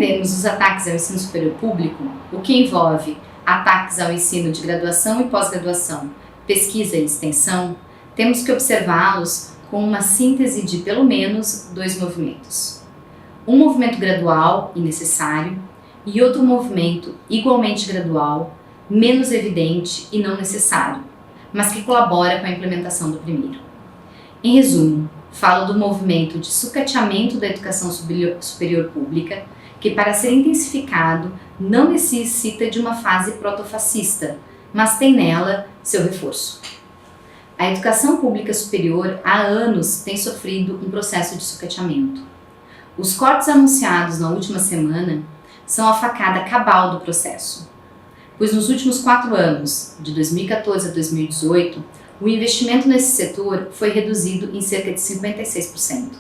entendemos os ataques ao ensino superior público, o que envolve ataques ao ensino de graduação e pós-graduação, pesquisa e extensão, temos que observá-los com uma síntese de pelo menos dois movimentos. Um movimento gradual e necessário e outro movimento igualmente gradual, menos evidente e não necessário, mas que colabora com a implementação do primeiro. Em resumo, falo do movimento de sucateamento da educação superior pública, que para ser intensificado não necessita de uma fase protofascista, mas tem nela seu reforço. A educação pública superior há anos tem sofrido um processo de sucateamento. Os cortes anunciados na última semana são a facada cabal do processo, pois nos últimos 4 anos, de 2014 a 2018, o investimento nesse setor foi reduzido em cerca de 56%,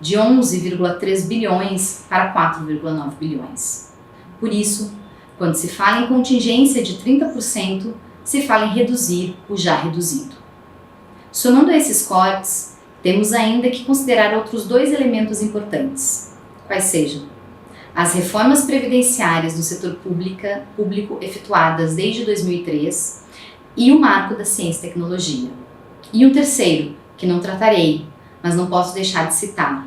de 11,3 bilhões para 4,9 bilhões. Por isso, quando se fala em contingência de 30%, se fala em reduzir o já reduzido. Somando a esses cortes, temos ainda que considerar outros 2 elementos importantes, quais sejam as reformas previdenciárias no setor público efetuadas desde 2003 e o marco da ciência e tecnologia. E um terceiro, que não tratarei, mas não posso deixar de citar,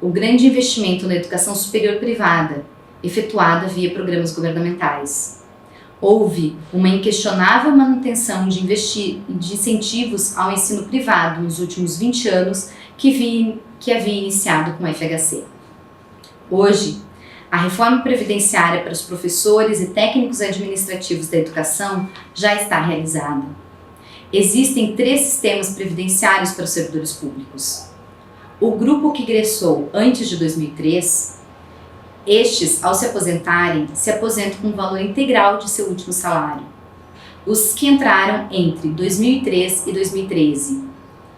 o grande investimento na educação superior privada, efetuada via programas governamentais. Houve uma inquestionável manutenção de incentivos ao ensino privado nos últimos 20 anos que havia iniciado com a FHC. Hoje, a reforma previdenciária para os professores e técnicos administrativos da educação já está realizada. Existem 3 sistemas previdenciários para os servidores públicos. O grupo que ingressou antes de 2003, estes, ao se aposentarem, se aposentam com o valor integral de seu último salário. Os que entraram entre 2003 e 2013,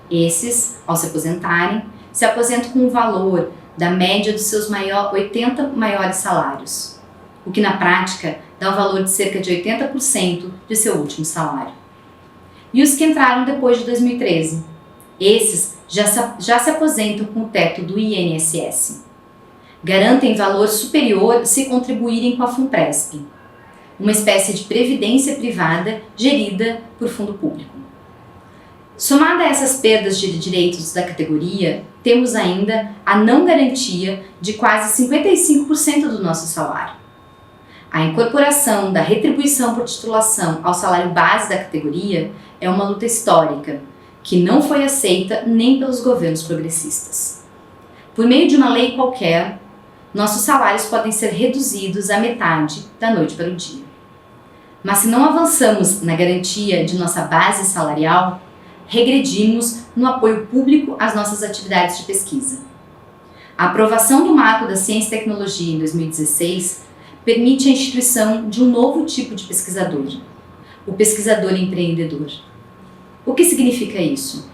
esses, ao se aposentarem, se aposentam com o valor da média dos seus 80 maiores salários, o que na prática dá um valor de cerca de 80% de seu último salário. E os que entraram depois de 2013, esses já se aposentam com o teto do INSS. Garantem valor superior se contribuírem com a FUNPRESP, uma espécie de previdência privada gerida por fundo público. Somada a essas perdas de direitos da categoria, temos ainda a não garantia de quase 55% do nosso salário. A incorporação da retribuição por titulação ao salário base da categoria é uma luta histórica, que não foi aceita nem pelos governos progressistas. Por meio de uma lei qualquer, nossos salários podem ser reduzidos à metade da noite para o dia. Mas se não avançamos na garantia de nossa base salarial, regredimos no apoio público às nossas atividades de pesquisa. A aprovação do marco da ciência e tecnologia em 2016 permite a instituição de um novo tipo de pesquisador, o pesquisador empreendedor. O que significa isso?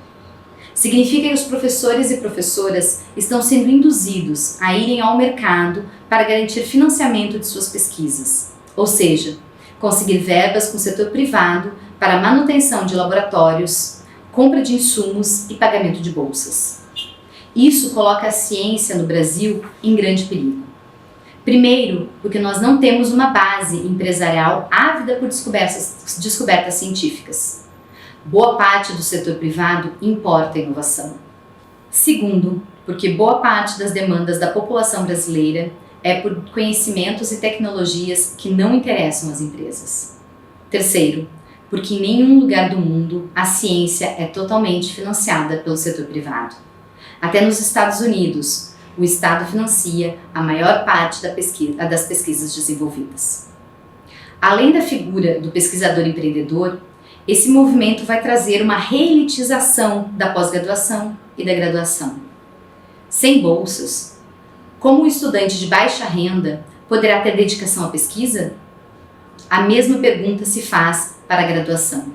Significa que os professores e professoras estão sendo induzidos a irem ao mercado para garantir financiamento de suas pesquisas, ou seja, conseguir verbas com o setor privado para a manutenção de laboratórios, compra de insumos e pagamento de bolsas. Isso coloca a ciência no Brasil em grande perigo. Primeiro, porque nós não temos uma base empresarial ávida por descobertas científicas. Boa parte do setor privado importa a inovação. Segundo, porque boa parte das demandas da população brasileira é por conhecimentos e tecnologias que não interessam às empresas. Terceiro, porque em nenhum lugar do mundo a ciência é totalmente financiada pelo setor privado. Até nos Estados Unidos, o Estado financia a maior parte das pesquisas desenvolvidas. Além da figura do pesquisador empreendedor, esse movimento vai trazer uma reelitização da pós-graduação e da graduação. Sem bolsas, como o estudante de baixa renda poderá ter dedicação à pesquisa? A mesma pergunta se faz para a graduação.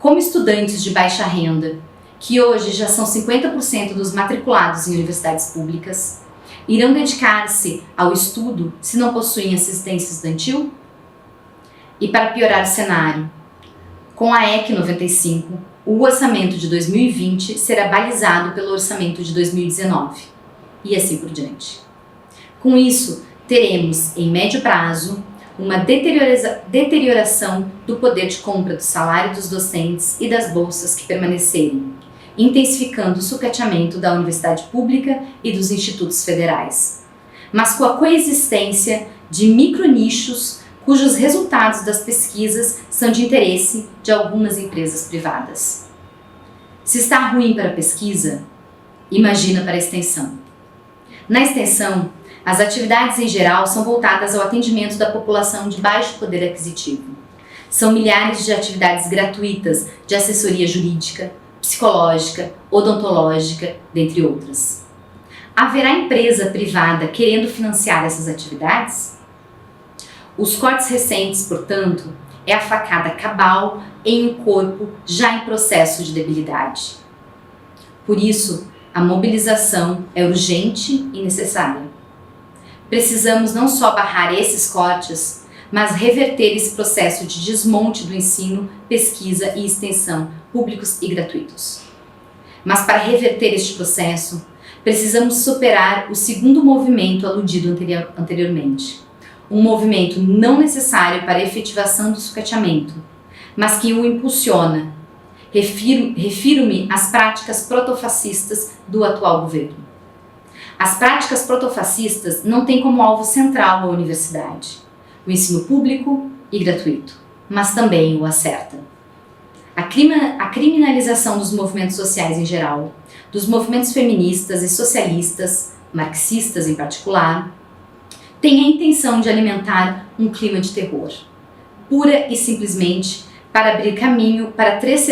Como estudantes de baixa renda, que hoje já são 50% dos matriculados em universidades públicas, irão dedicar-se ao estudo se não possuem assistência estudantil? E para piorar o cenário, com a EC 95, o orçamento de 2020 será balizado pelo orçamento de 2019, e assim por diante. Com isso, teremos, em médio prazo, uma deterioração do poder de compra do salário dos docentes e das bolsas que permanecerem, intensificando o sucateamento da universidade pública e dos institutos federais, mas com a coexistência de micronichos cujos resultados das pesquisas são de interesse de algumas empresas privadas. Se está ruim para a pesquisa, imagina para a extensão. Na extensão, as atividades em geral são voltadas ao atendimento da população de baixo poder aquisitivo. São milhares de atividades gratuitas de assessoria jurídica, psicológica, odontológica, dentre outras. Haverá empresa privada querendo financiar essas atividades? Os cortes recentes, portanto, é a facada cabal em um corpo já em processo de debilidade. Por isso, a mobilização é urgente e necessária. Precisamos não só barrar esses cortes, mas reverter esse processo de desmonte do ensino, pesquisa e extensão públicos e gratuitos. Mas para reverter este processo, precisamos superar o segundo movimento aludido anteriormente. Um movimento não necessário para a efetivação do sucateamento, mas que o impulsiona. Refiro-me às práticas protofascistas do atual governo. As práticas protofascistas não têm como alvo central a universidade, o ensino público e gratuito, mas também o acerta. A criminalização dos movimentos sociais em geral, dos movimentos feministas e socialistas, marxistas em particular, tem a intenção de alimentar um clima de terror, pura e simplesmente para abrir caminho para três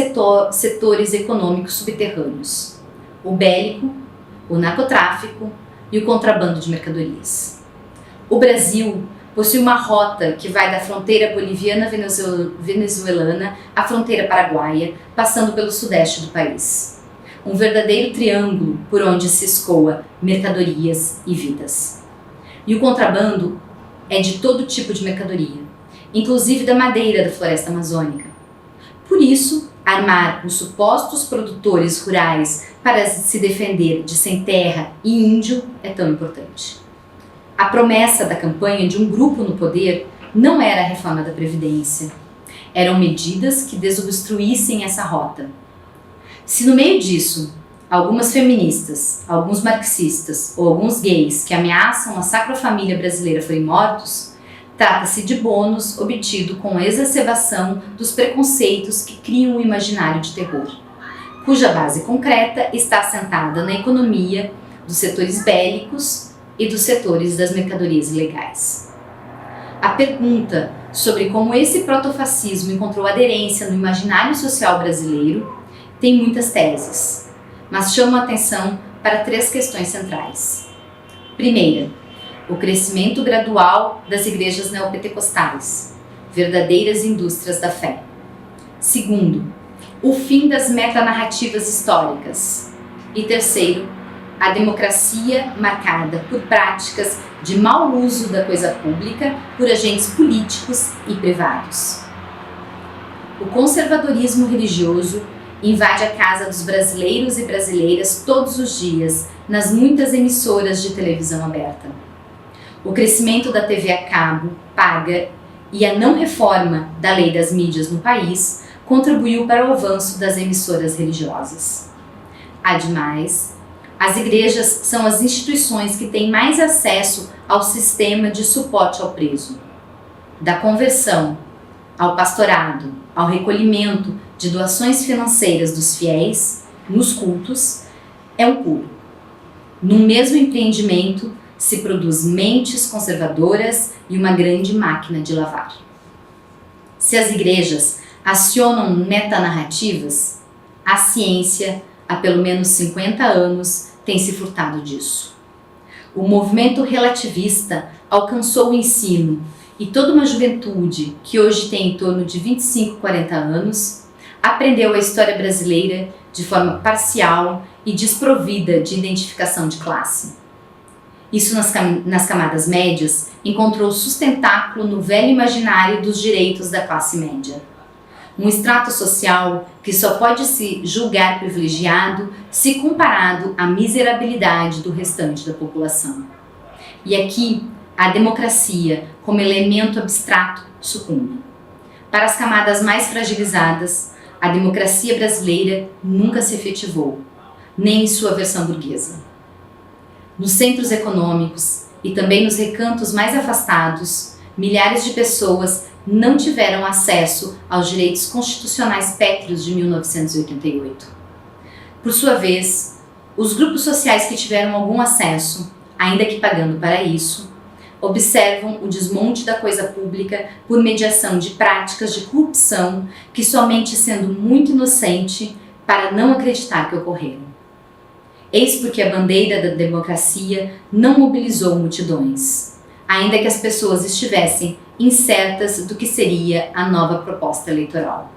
setores econômicos subterrâneos: o bélico, o narcotráfico e o contrabando de mercadorias. O Brasil possui uma rota que vai da fronteira boliviana-venezuelana à fronteira paraguaia, passando pelo sudeste do país. Um verdadeiro triângulo por onde se escoa mercadorias e vidas. E o contrabando é de todo tipo de mercadoria, inclusive da madeira da floresta amazônica. Por isso, armar os supostos produtores rurais para se defender de sem terra e índio é tão importante. A promessa da campanha de um grupo no poder não era a reforma da Previdência. Eram medidas que desobstruíssem essa rota. Se no meio disso, algumas feministas, alguns marxistas ou alguns gays que ameaçam a sacra família brasileira forem mortos, trata-se de bônus obtido com a exacerbação dos preconceitos que criam um imaginário de terror, cuja base concreta está assentada na economia dos setores bélicos e dos setores das mercadorias ilegais. A pergunta sobre como esse protofascismo encontrou aderência no imaginário social brasileiro tem muitas teses, mas chamo a atenção para três questões centrais. Primeira, o crescimento gradual das igrejas neopentecostais, verdadeiras indústrias da fé. Segundo, o fim das metanarrativas históricas. E terceiro, a democracia marcada por práticas de mau uso da coisa pública por agentes políticos e privados. O conservadorismo religioso invade a casa dos brasileiros e brasileiras todos os dias nas muitas emissoras de televisão aberta. O crescimento da TV a cabo, paga e a não reforma da lei das mídias no país contribuiu para o avanço das emissoras religiosas. Ademais, as igrejas são as instituições que têm mais acesso ao sistema de suporte ao preso. Da conversão, ao pastorado, ao recolhimento de doações financeiras dos fiéis, nos cultos, é um pulo. Num mesmo empreendimento se produz mentes conservadoras e uma grande máquina de lavar. Se as igrejas acionam metanarrativas, a ciência, há pelo menos 50 anos, tem se furtado disso. O movimento relativista alcançou o ensino e toda uma juventude, que hoje tem em torno de 25, 40 anos, aprendeu a história brasileira de forma parcial e desprovida de identificação de classe. Isso nas camadas médias encontrou sustentáculo no velho imaginário dos direitos da classe média. Um extrato social que só pode se julgar privilegiado se comparado à miserabilidade do restante da população. E aqui a democracia como elemento abstrato sucumbe. Para as camadas mais fragilizadas, a democracia brasileira nunca se efetivou, nem em sua versão burguesa. Nos centros econômicos e também nos recantos mais afastados, milhares de pessoas não tiveram acesso aos direitos constitucionais pétreos de 1988. Por sua vez, os grupos sociais que tiveram algum acesso, ainda que pagando para isso, observam o desmonte da coisa pública por mediação de práticas de corrupção que somente sendo muito inocente para não acreditar que ocorreram. Eis porque a bandeira da democracia não mobilizou multidões, ainda que as pessoas estivessem incertas do que seria a nova proposta eleitoral.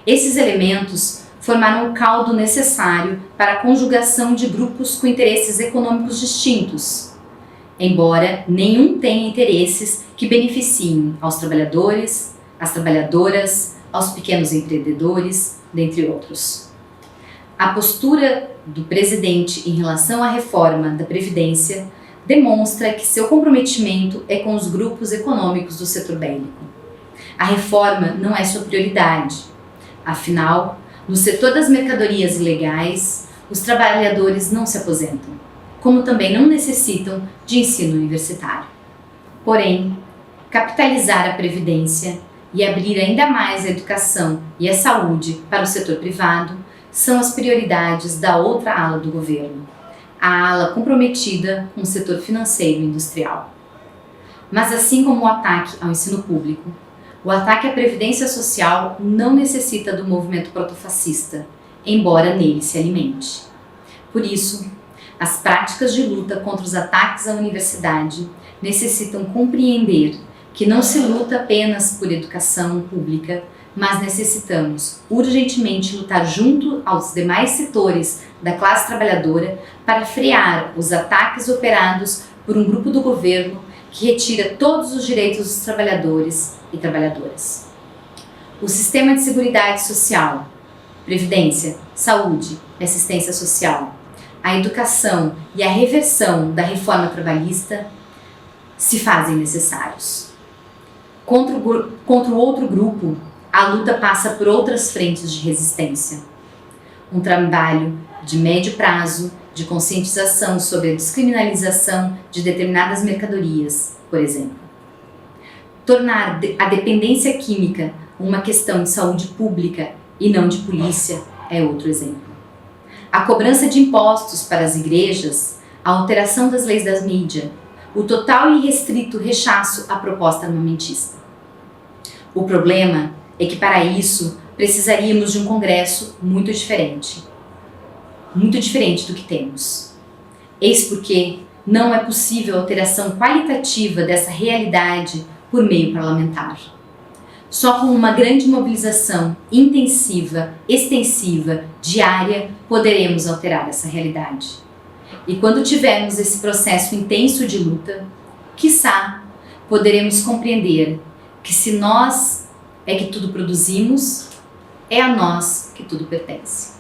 Esses elementos formaram o caldo necessário para a conjugação de grupos com interesses econômicos distintos, embora nenhum tenha interesses que beneficiem aos trabalhadores, às trabalhadoras, aos pequenos empreendedores, dentre outros. A postura do presidente em relação à reforma da Previdência demonstra que seu comprometimento é com os grupos econômicos do setor bélico. A reforma não é sua prioridade. Afinal, no setor das mercadorias ilegais, os trabalhadores não se aposentam, como também não necessitam de ensino universitário. Porém, capitalizar a Previdência e abrir ainda mais a educação e a saúde para o setor privado são as prioridades da outra ala do governo, a ala comprometida com o setor financeiro e industrial. Mas assim como o ataque ao ensino público, o ataque à Previdência Social não necessita do movimento protofascista, embora nele se alimente. Por isso, as práticas de luta contra os ataques à universidade necessitam compreender que não se luta apenas por educação pública, mas necessitamos urgentemente lutar junto aos demais setores da classe trabalhadora para frear os ataques operados por um grupo do governo que retira todos os direitos dos trabalhadores e trabalhadoras. O sistema de seguridade social, previdência, saúde e assistência social, a educação e a reversão da reforma trabalhista se fazem necessários. Contra o outro grupo, a luta passa por outras frentes de resistência. Um trabalho de médio prazo de conscientização sobre a descriminalização de determinadas mercadorias, por exemplo. Tornar a dependência química uma questão de saúde pública e não de polícia é outro exemplo. A cobrança de impostos para as igrejas, a alteração das leis das mídias, o total e restrito rechaço à proposta armamentista. O problema é que para isso precisaríamos de um Congresso muito diferente do que temos. Eis porque não é possível alteração qualitativa dessa realidade por meio parlamentar. Só com uma grande mobilização intensiva, extensiva, diária, poderemos alterar essa realidade. E quando tivermos esse processo intenso de luta, quiçá poderemos compreender que se nós é que tudo produzimos, é a nós que tudo pertence.